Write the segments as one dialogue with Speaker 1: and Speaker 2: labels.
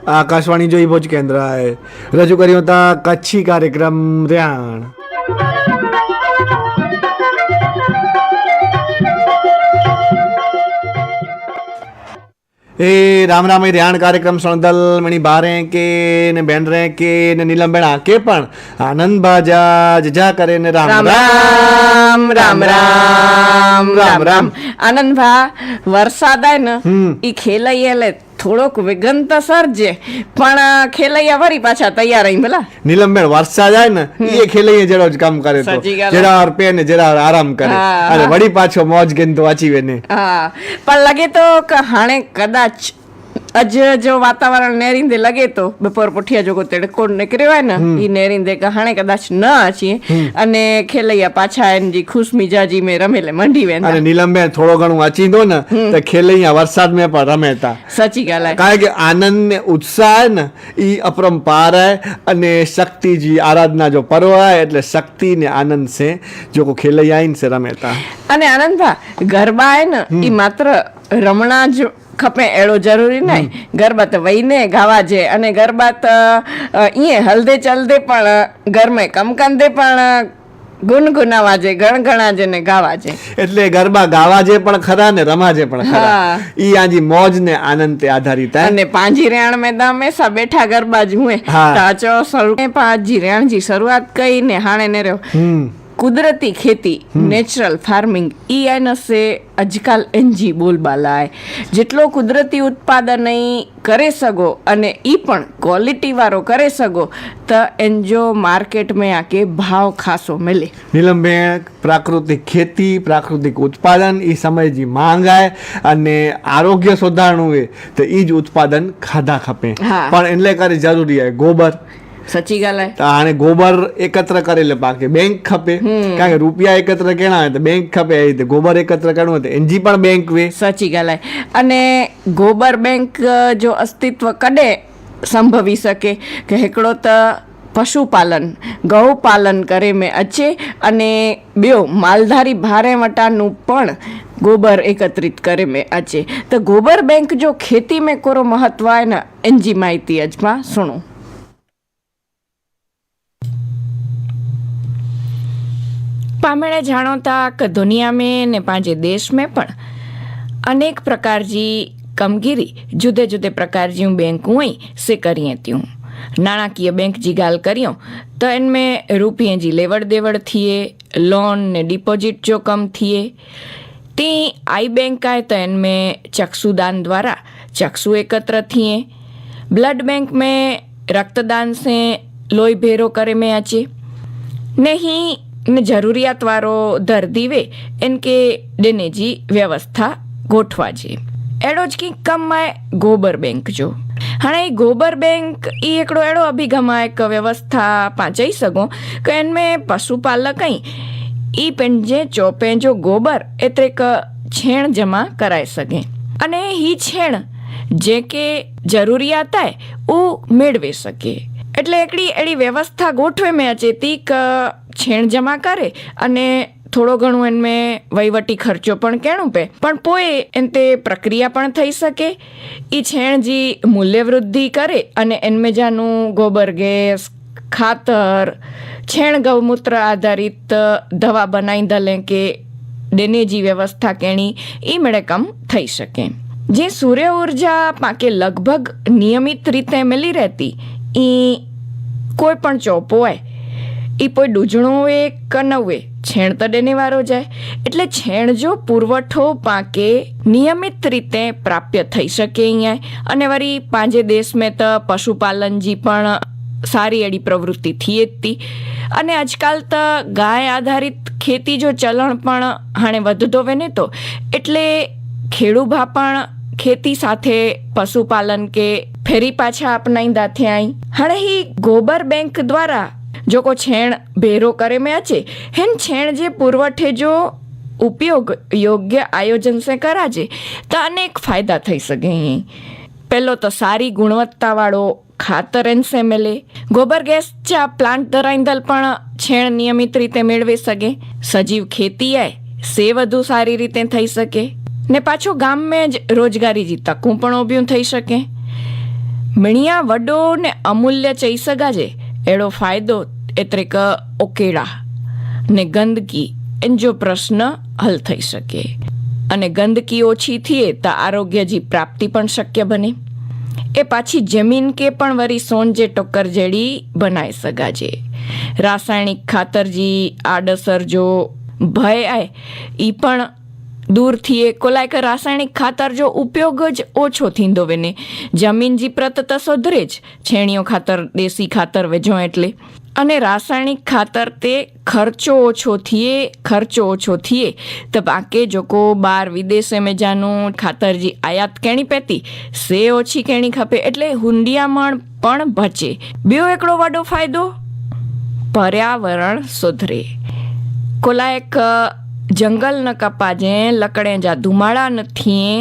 Speaker 1: आकाशवाणी जो ही भोज केंद्र है रजू करियो था कच्छी कार्यक्रम रियाण। ए राम राम रियाण कार्यक्रम सणदल मणि बारे के ने बेन रे के ने नीलम बेन आके पण आनंद बाजा जजा करे ने राम
Speaker 2: राम राम राम राम राम राम आनंद भा वरसाद है न ई खेलैया ले થોડોક વિઘન તો સર્જે પણ ખેલૈયા વરી પાછા તૈયાર રહી ભલા
Speaker 1: नीलम बेन वर्षा जाए न ये खेलैया जेड़ो ज काम करे तो
Speaker 2: સાચી ગાલ.
Speaker 1: जेड़ा और पे ने जेड़ा आराम करे
Speaker 2: હા,
Speaker 1: अरे
Speaker 2: હા.
Speaker 1: वड़ी पाछो मौज गेन तो वाची वेने
Speaker 2: હા પણ લગે તો કે હાણે કદાચ અજ જો વાતાવરણ નેરીંદે લગે તો બપોર પુઠિયા જો તડકો નીકળ્યો હોય ને ઈ નેરીંદે કે હાણે કદાચ ન અચીએ અને ખેલૈયા પાછા એનજી ખુશ મિજાજી में રમેલે મંડી વેંદા
Speaker 1: अरे नीलम बेन थोड़ो घणो वाची दो न तो खेलैया वरसाद में पण रमेता
Speaker 2: સાચી ગાલ હે
Speaker 1: કારણ કે આનંદ ને ઉત્સાહ है ને એ अपरंपार है અને शक्ति जी आराधना जो पर्व है એટલે शक्ति ने आनंद से जो को खेलैया आइन से रमेता
Speaker 2: અને આનંદ ભા ગરબા હે ને ઈ માત્ર રમણા જ ખપે એડો જરૂરી નહીં ગરબા તો વહીને ગાવા છે અને ગરબા તો ઈએ હલદે ચલદે પણ ઘરમાં કમકંદે પણ ગુનગુનાવા છે ગણગણા છે ને ગાવા છે
Speaker 1: એટલે ગરબા ગાવા જે પણ ખરા ને રમા જે પણ ખરા
Speaker 2: હા.
Speaker 1: ઈ આજી મોજ ને આનંદ તે આધારિત है
Speaker 2: અને પાંજી રેણ મેં તો હંમેશા બેઠા ગરબા જ હુએ
Speaker 1: હા.
Speaker 2: તાચો શરૂ પાંજી રેણ જી શરૂઆત કઈ ને હાણે ને રહ્યો कुदरती खेती नेचुरल फार्मिंग ई एन से अजकाल एनजी बोलबाला है जेटलो कुदरती उत्पादन करे सगो अने ई पण क्वॉलिटी वारो करे सगो त एनजो मार्केट में आके भाव खासो मिले
Speaker 1: नीलम बेन प्राकृतिक खेती प्राकृतिक उत्पादन ई समय जी मांग है અને આરોગ્ય સુધારણું હોય તો ઈ જ ઉત્પાદન ખાધા ખપે
Speaker 2: હા.
Speaker 1: પણ એટલે કરે જરૂરી है गोबर
Speaker 2: सची गाल है
Speaker 1: તો આને ગોબર એકત્ર કરેલે પાકે બેંક ખપે કારણ કે રૂપિયા એકત્ર કેણા હોય તો બેંક ખપે એ રીતે ગોબર એકત્ર કરવું હોય તો એનજી પણ બેંક વે
Speaker 2: સાચી ગાલ है अने गोबर बैंक जो अस्तित्व कॾहिं संभवी सके કે हिकिड़ो त पशुपालन गौपालन करे में अचे अने ॿियो मालधारी भारे वटाનું પણ गोबर एकत्रित करे में अचे त गोबर बैंक जो खेती में कोरो महत्व आहे न एनजी माहिती अजमा सुनो पामेणे जानो था कि दुनिया में ने पांजे देश में पण अनेक प्रकार जी कमगिरी जुदे जुदे प्रकार जी बैंकूं से करिए थियूं नाणाकीय बैंक जी गाल करियो तो इनमें रुपये जी लेवड़ देवड़ थिए लोन ने डिपॉजिट जो कम थिए ती आई बैंक आए तो इनमें चक्षुदान द्वारा चक्षु एकत्र थिए ब्लड बैंक में रक्तदान से लोही भेरो करे में अचे नहीं ने जरूरियात वारो दर्दी वे इनके देने जी व्यवस्था गोठवा जे एड़ो ज की कम है गोबर बैंक जो हाणे गोबर बैंक ई एकड़ो एड़ो अभिगम है कि व्यवस्था पाचई सगो कि इनमें पशुपालक ई पंजे चौपे जो गोबर एतरे क छेण जमा कराए सके अने ही छेण जेके जरूरियात है उ मेळवे सके એટલે એકડી એડી વ્યવસ્થા ગોઠવે મેં અચેતી કે છેણ જમા કરે અને થોડો ઘણું એનમે વહીવટી ખર્ચો પણ કેણું પે પણ પોએ એનતે પ્રક્રિયા પણ થઈ શકે એ છેણ જી મૂલ્ય વૃદ્ધિ કરે અને એનમે જાનું ગોબર ગેસ ખાતર છેણ ગૌમૂત્ર આધારિત દવા બનાવી દલે કે દેનેજી વ્યવસ્થા કેણી એ મેળે કમ થઈ શકે જે સૂર્ય ઉર્જા પાકે લગભગ નિયમિત રીતે મળી રહેતી એ કોઈ પણ ચોપો હોય એ કોઈ ડૂજણો હોય કે ન હોય છેણ તો દેને વારો જાય એટલે છેણ જો પુરવઠો પાકે નિયમિત રીતે પ્રાપ્ય થઈ શકે અહીંયા અને વળી પાંજે દેશ મેં તો પશુપાલન જી પણ સારી એડી પ્રવૃત્તિ થઈએ જ તી અને આજકાલ તો ગાય આધારિત ખેતી જો ચલણ પણ હાણે વધતો વેને તો એટલે ખેડૂભા પણ खेती साथे पशुपालन के फेरी पाछा अपनाईंदा थियाई हाणे ही गोबर बैंक द्वारा जो को छेण भेरो करे में अचे हेन छेण जे पुरवठे जो उपयोग योग्य आयोजन से कराजे तो अनेक फायदा थई सके पहलो तो सारी गुणवत्ता वाळो खातर एनसे मिले गोबर गैस चा प्लांट धराईंदल पण छेण नियमित रीते मेळवी सके सजीव खेती है से વધુ સારી રીતે થઈ શકે ને પાછો ગામ में જ રોજગારી जी तकूं पण ઊભ્યું થઈ શકે मिणिया वॾो ने अमूल्य चई सघाजे अहिड़ो फ़ाइदो एतिरे क उकेड़ा ने गंदगी इन जो प्रश्न हल थई सके अने गंदगी ओછી थिए त आरोग्य जी प्राप्ति पण शक्य बने ए पाછી जमीन के पण वरी सोन जे टोकर जहिड़ी बनाए सघाजे रासायणिक खातर जी आडअसर जो भय आहे ई पण दूर थिए कोलाय के रासायणिक खातर जो उपयोग ज ओछो थींदो वञे जमीन जी प्रत त सुधरे ज छेणियो खातर देसी खातर विझो એટલે અને રાસાયણિક ખાતર તે ખર્ચો ઓછો થઈએ તો બાકી જોકો બહાર વિદેશે में જાનું ખાતર जी આયાત કેણી પેતી સે ઓછી કેણી ખપે એટલે હુંડિયામણ પણ બચે ॿियो हिकिड़ो वॾो फ़ाइदो पर्यावरण सुधरे कोलायक जंगल न कपाजे लकड़े जा धुमाड़ा न थिए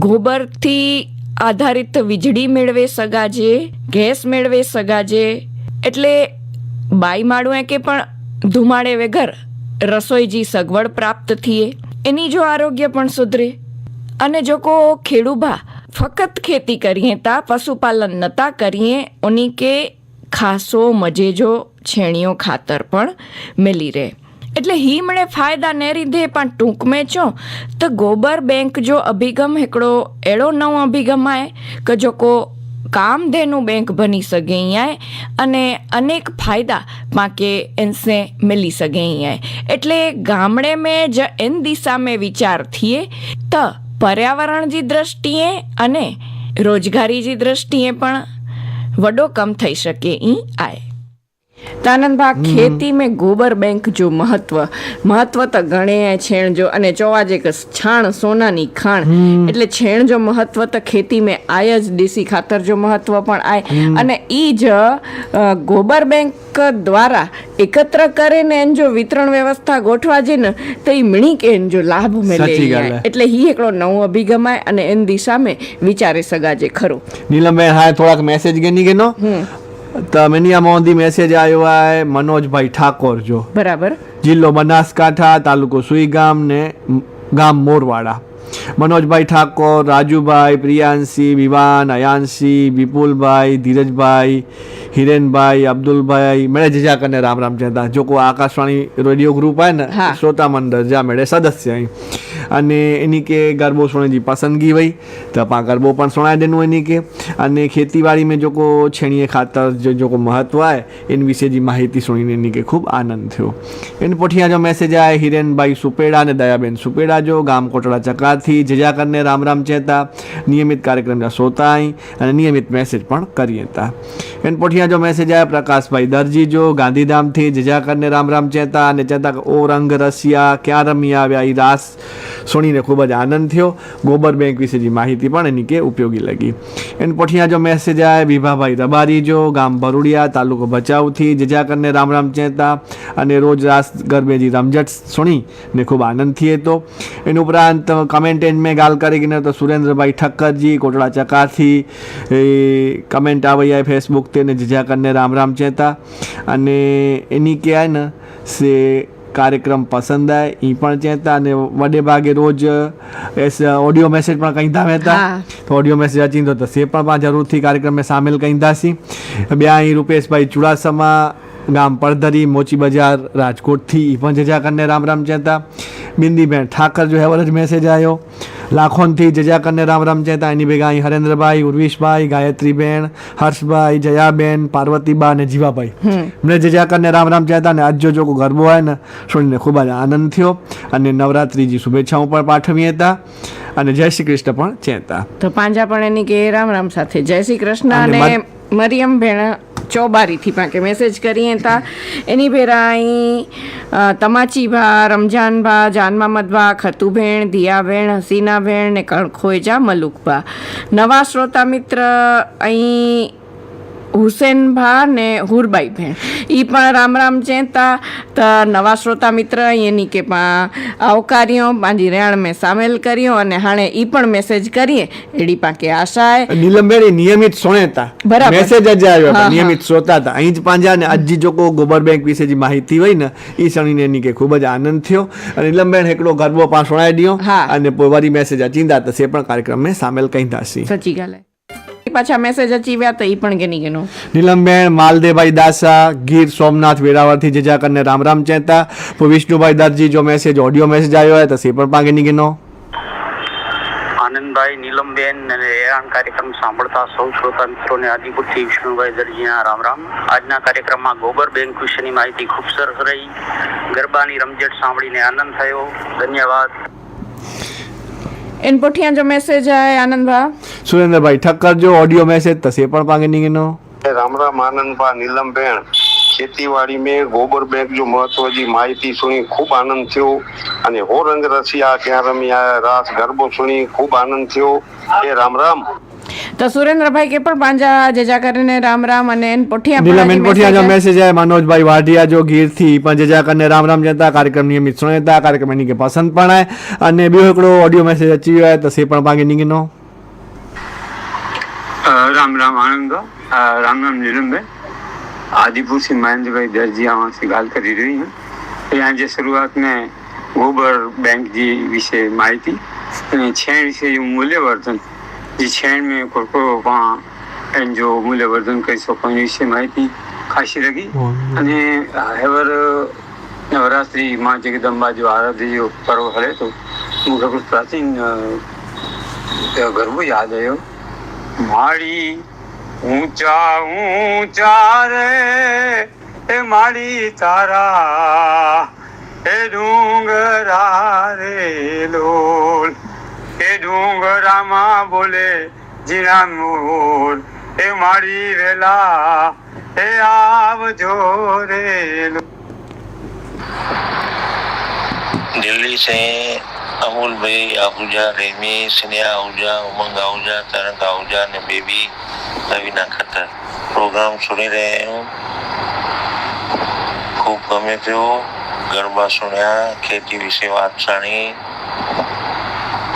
Speaker 2: गोबर थी आधारित वीजળી મેળવે સગાજે ગેસ મેળવે સગાજે એટલે બાઈ માળુએ કે પણ ધુમાડે વગર રસોઈ જી સગવડ પ્રાપ્ત થઈએ એની જો આરોગ્ય પણ સુધરે અને જો કો ખેડૂભા ફક્ત ખેતી કરીએ તા પશુપાલન નતા કરીએ ઉની કે ખાસો મજે જો છેણીઓ ખાતર પણ મિલી રહે એટલે ही मणे फ़ाइदा ने रीधे पण टूंक में चो तो गोबर बैंक जो अभिगम हिकिड़ो अहिड़ो नओं अभिगम आहे कि जेको कामधेनु बैंक बनी सघे ई आहे अने अनेक फ़ाइदा पाके इनसे मिली सघे ई आहे એટલે ગામડે में ज इन दिशा में विचार थिए त पर्यावरण जी दृष्टिए अने रोजगारी जी दृष्टिए पण वॾो कम थई सके ई आहे तानंदभा खेती में गोबर बैंक जो महत्व तो गणे छेण जो अने चोवाजे के छाण सोना नी खाण એટલે छेण जो महत्व तो खेती में आय ज देसी खातर जो महत्व पण आय अने ई ज गोबर बैंक द्वारा एकत्र करे ने जो वितरण व्यवस्था गोठवा जे न तो ई मिणी के जो लाभ मिले એટલે ही एकड़ो नवो अभिगम आय अने इन दिशा में विचारे सगाजे खरो
Speaker 1: नीलम में हाय थोड़ा मैसेज गेनी गेनो तो मिनिया मोदी मैसेज आयो है मनोज भाई ठाकोर जो
Speaker 2: बराबर
Speaker 1: जिल्लो बनासकांठा तालुको सुईगाम ने गाम मोरवाड़ा मनोज भाई ठाकोर राजू भाई प्रियांशी विवान अयांशी विपुल भाई धीरज भाई हिरेन भाई अब्दुल भाई मेरे जीजा कने राम राम कहता जो को आकाशवाणी रेडियो ग्रुप है ना श्रोता मंडल जा मेरे सदस्य हैं अने एनी के गरबो सुने जी पसंदगी वही तो आप गरबो पण सुनाए देनु एनी के अने खेतीवाड़ी में जो को छेणीए खातर जो को महत्व है इन विषय जी माहिती सुनी एनी के खूब आनंद थयो इन पोठिया जो मैसेज आए हिरेन भाई सुपेड़ा ने दयाबेन सुपेड़ा जो गाम कोटड़ा चक्का थी जजा करने राम राम चेता नियमित कार्यक्रम जा सोता आई अने नियमित मैसेज पण करिए था इन पोठिया जो मैसेज आया प्रकाश भाई दर्जी जो गांधीधाम थी जजा करने राम राम चेता अने चेता ओ रंग रसिया क्या रमी आव्या ई रास सुनीने खूब ज आनंद थयो गोबर बैंक विषे जी माहिती पण एनी के उपयोगी लगी इन पोठिया जो मैसेज आया विभाभाई रबारी जो गाम भरूडिया तालुको भचाऊ थी जजा करने राम राम चेता अने रोज रास गरबे जी रमझट सुनी ने खूब आनंद थिए तो इन उपरांत कमेंट में गाल करी ने तो सुरेंद्र भाई ठक्कर जी कोटड़ा चका थी कमेंट आई है फेसबुक ते ने जजा करने राम राम चेता अने एनी के आए न से कार्यक्रम पसंद आए ई पण चेता ने वडे भागे रोज ऐसे ऑडियो मैसेज पण कईंदा वेता तो ऑडियो मैसेज अची तो से पण जरूर थी कार्यक्रम में शामिल कईंदासी ॿिया ई रुपेश भाई चुड़ासमा गाम परधरी मोची बाजार राजकोट थी ई पण जजा करने राम राम चेता बिंदी बेन ठाकर जो है वरज मैसेज आयो लाखोन थी जजा करने राम राम चेता एनी भेगा हरेंद्र भाई उर्विश भाई गायत्री बेन हर्ष भाई जया बेन पार्वती बा ने जीवा भाई मैंने जजा करने राम राम चेता ने आज जो को गरबो है न सुनीने खूब ज आनंद थयो अने नवरात्रि जी शुभेच्छाओं पण पाठवीए ता अने जय श्री कृष्ण पण चेता
Speaker 2: तो पांजा पण एनी के राम राम साथे जय श्री कृष्ण अने मरियम भेण चौबारी थी पाके मैसेज करिए था एनी भेराई तमाची भा रमजान भा जान मामद भा खतु भेण दिया भेण हसीना भेण ने खोजा मलुक भा नवा श्रोता मित्र अहीं हुसैन भा ने हुरबाई भेण ई पण राम राम चेता त नवा श्रोता मित्र एनी के आवकारियों पांजी रेण में शामिल करियो अने हाणे ई पण मैसेज करिए एडी पाके आशा है
Speaker 1: नीलम बेड़ी नियमित सुनेता मैसेज अज आयो नियमित श्रोता था अहीं ज पांजा ने अज जो को गोबर बैंक विषे जी माहिती होई न ई सणीने एनी के खूब ज आनंद थयो अने नीलम बेन एकड़ो गरबो पा सुणाई दियो अने पोइ वरी मैसेज अचींदा त से पण कार्यक्रम में शामिल कईंदासी
Speaker 2: सच्ची गाल है પાછા મેસેજ અચી વ્યા તો એ પણ ગેની ગેનો
Speaker 1: નીલમબેન માલદેભાઈ દાસા ગીર સોમનાથ વેરાવળથી જેજા કરીને રામ રામ ચેતા તો વિષ્ણુભાઈ દરજી જો મેસેજ ઓડિયો મેસેજ આવ્યો હોય તો સે પણ પાંગે ની ગેનો
Speaker 3: આનંદભાઈ નીલમબેન અને એરાન કાર્યક્રમ સાંભળતા સૌ શ્રોતા મિત્રોને આદિપુરથી વિષ્ણુભાઈ દરજીના રામ રામ. આજના કાર્યક્રમમાં ગોબર બેંક વિશેની માહિતી ખૂબ સરસ રહી. ગરબાની રમઝટ સાંભળીને આનંદ થયો. ધન્યવાદ.
Speaker 2: એન પોઠિયા જો મેસેજ આય આનંદભા
Speaker 1: સુરેન્દ્રભાઈ ઠક્કર જો ઓડિયો મેસેજ તો સે પણ પાંગે ની ગેનો
Speaker 4: राम राम आनंद भा नीलम बेन खेती में गोबर बैंक जो महत्व की माहिती सुनी खूब आनंद थयो अने हो रंग रसिया क्या रमिया रास गरबो सुनी खूब आनंद थयो ए राम राम.
Speaker 2: તો સુરેન્દ્રભાઈ કે પણ પાંજા જેજા કરીને રામ રામ અને એન પોઠિયા
Speaker 1: નીલમબેન પોઠિયા જો મેસેજ આય મનોજભાઈ વાઢિયા જો ગીરથી પણ જેજા કરીને રામ રામ જતા કાર્યક્રમ નિયમિત સુણેતા કાર્યક્રમ ની કે પસંદ પણ આય અને બીજો એકડો ઓડિયો મેસેજ અચી હોય તો સે પણ પાંગે ની ગેનો
Speaker 5: राम राम आनंद राम राम नीलम भाई आदिपुर से महेंद्र भाई दर्जी वहाँ से गाल करी रही हैं. यहाँ जो शुरुआत में गोबर बैंक जी विषय माहिती छेण विषय मूल्यवर्धन जी छेण में कोको वहाँ जो मूल्यवर्धन कर सको विषय माहिती खासी लगी અને હેવર નવરાત્રી માં જગદંબા जो आराध्य जो पर्व हले तो मुझे कुछ प्राचीन गरबो याद आयो. माड़ी ऊंचा ऊंचा रे ए माड़ी तारा ए डूंगरा रे लोल ए डूंगरा मा बोले जीना मोर ए माड़ी वेला ए आवजो रे लोल.
Speaker 6: दिल्ली से अमूल भाई आहूजा, रेमी, स्नेहा आहूजा, उमंग आहूजा, तरंग आहूजा ने बेबी रवीना खट्टर प्रोग्राम सुनी रहे हूँ. खूब गमे थो. गरबा सुनिया, खेती विषय बात जानी.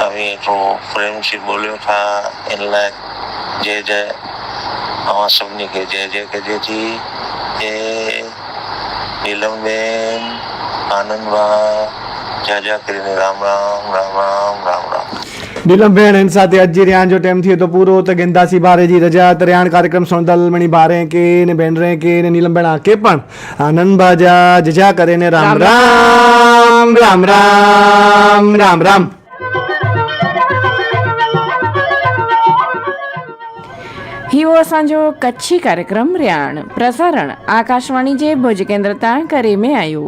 Speaker 6: अभी तो प्रेम से बोलियो था इनला जय जय अवा सबनी के जय जय के थी. ए नीलमबेन आनंदभा જાજા કરીને રામ રામ રામ રામ રામ રામ.
Speaker 1: નીલમબેન એન સાથે અજી रियान जो टाइम थी तो पूरो तो गेंदासी बारे जी रजा तो रियान कार्यक्रम सुनदल मणि बारे के ने बेन रे के ने नीलमबेन आके पण आनंद बाजा जजा करे ने राम राम राम राम राम राम.
Speaker 2: हीवो असांजो कच्छी कार्यक्रम रियाण प्रसारण आकाशवाणी जे भुज केंद्र तां करे में आयो.